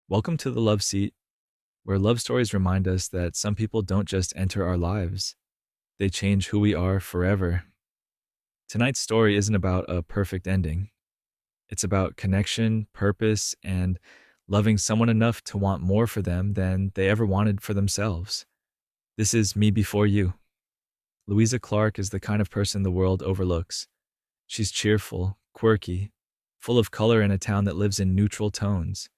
Welcome to the Love Seat, where love stories remind us that some people don't just enter our lives, they change who we are forever. Tonight's story isn't about a perfect ending, it's about connection, purpose, and loving someone enough to want more for them than they ever wanted for themselves. This is Me Before You. Louisa Clark is the kind of person the world overlooks. She's cheerful, quirky, full of color in a town that lives in neutral tones.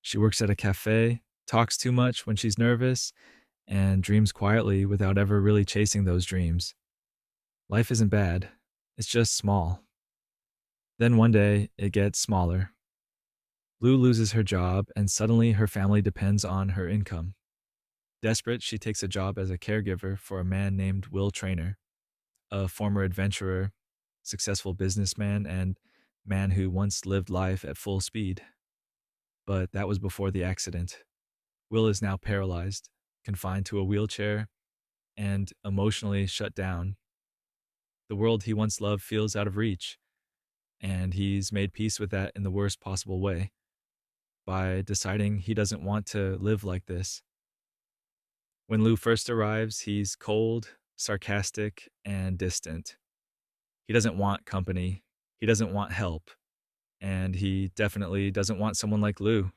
She works at a cafe, talks too much when she's nervous, and dreams quietly without ever really chasing those dreams. Life isn't bad, it's just small. Then one day, it gets smaller. Lou loses her job, and suddenly her family depends on her income. Desperate, she takes a job as a caregiver for a man named Will Trainer, a former adventurer, successful businessman, and man who once lived life at full speed. But that was before the accident. Will is now paralyzed, confined to a wheelchair, and emotionally shut down. The world he once loved feels out of reach, and he's made peace with that in the worst possible way by deciding he doesn't want to live like this. When Lou first arrives, he's cold, sarcastic, and distant. He doesn't want company, he doesn't want help, and he definitely doesn't want someone like Lou,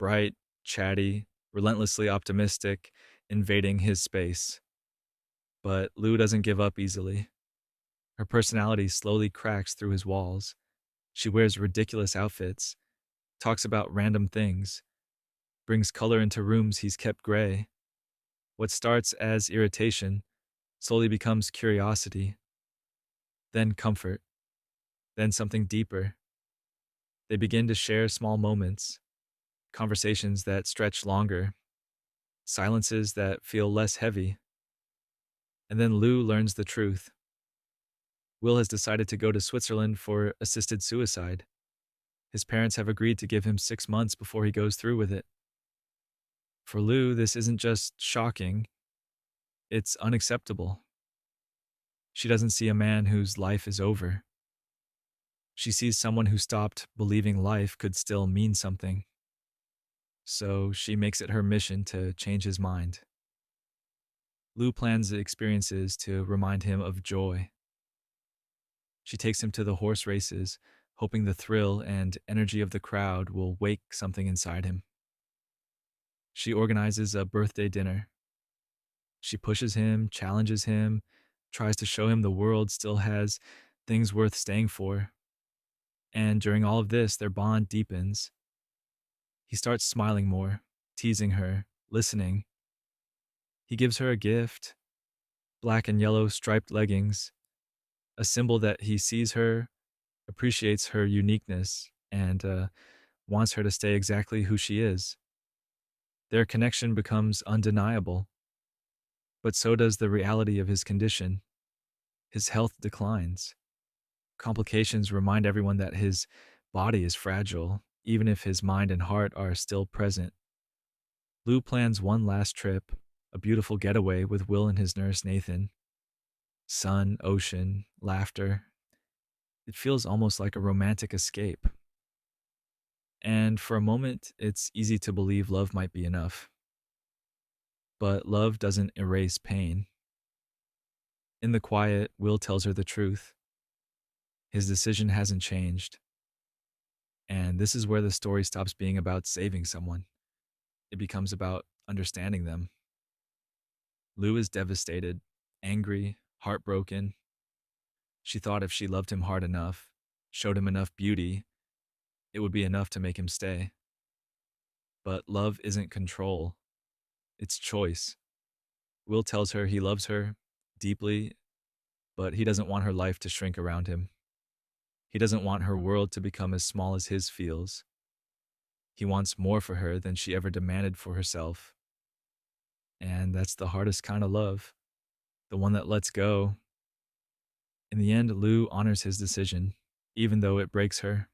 bright, chatty, relentlessly optimistic, invading his space. But Lou doesn't give up easily. Her personality slowly cracks through his walls. She wears ridiculous outfits, talks about random things, brings color into rooms he's kept gray. What starts as irritation slowly becomes curiosity, then comfort, then something deeper. They begin to share small moments, conversations that stretch longer, silences that feel less heavy. And then Lou learns the truth. Will has decided to go to Switzerland for assisted suicide. His parents have agreed to give him 6 months before he goes through with it. For Lou, this isn't just shocking, it's unacceptable. She doesn't see a man whose life is over. She sees someone who stopped believing life could still mean something. So she makes it her mission to change his mind. Lou plans the experiences to remind him of joy. She takes him to the horse races, hoping the thrill and energy of the crowd will wake something inside him. She organizes a birthday dinner. She pushes him, challenges him, tries to show him the world still has things worth staying for. And during all of this, their bond deepens. He starts smiling more, teasing her, listening. He gives her a gift, black and yellow striped leggings, a symbol that he sees her, appreciates her uniqueness, and wants her to stay exactly who she is. Their connection becomes undeniable, but so does the reality of his condition. His health declines. Complications remind everyone that his body is fragile, even if his mind and heart are still present. Lou plans one last trip, a beautiful getaway with Will and his nurse Nathan. Sun, ocean, laughter. It feels almost like a romantic escape. And for a moment, it's easy to believe love might be enough. But love doesn't erase pain. In the quiet, Will tells her the truth. His decision hasn't changed. And this is where the story stops being about saving someone. It becomes about understanding them. Lou is devastated, angry, heartbroken. She thought if she loved him hard enough, showed him enough beauty, it would be enough to make him stay. But love isn't control, it's choice. Will tells her he loves her deeply, but he doesn't want her life to shrink around him. He doesn't want her world to become as small as his feels. He wants more for her than she ever demanded for herself. And that's the hardest kind of love, the one that lets go. In the end, Lou honors his decision, even though it breaks her.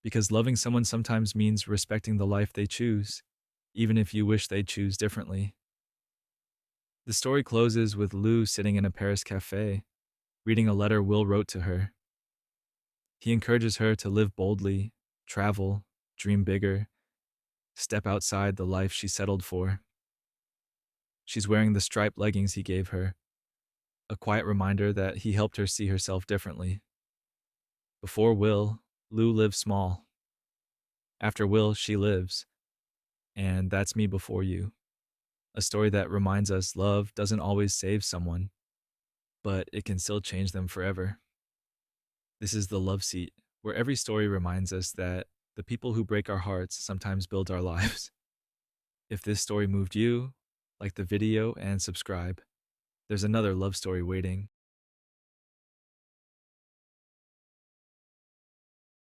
Because loving someone sometimes means respecting the life they choose, even if you wish they'd choose differently. The story closes with Lou sitting in a Paris cafe, reading a letter Will wrote to her. He encourages her to live boldly, travel, dream bigger, step outside the life she settled for. She's wearing the striped leggings he gave her, a quiet reminder that he helped her see herself differently. Before Will, Lou lived small. After Will, she lives. And that's me before you. A story that reminds us love doesn't always save someone, but it can still change them forever. This is the Love Seat, where every story reminds us that the people who break our hearts sometimes build our lives. If this story moved you, like the video and subscribe. There's another love story waiting.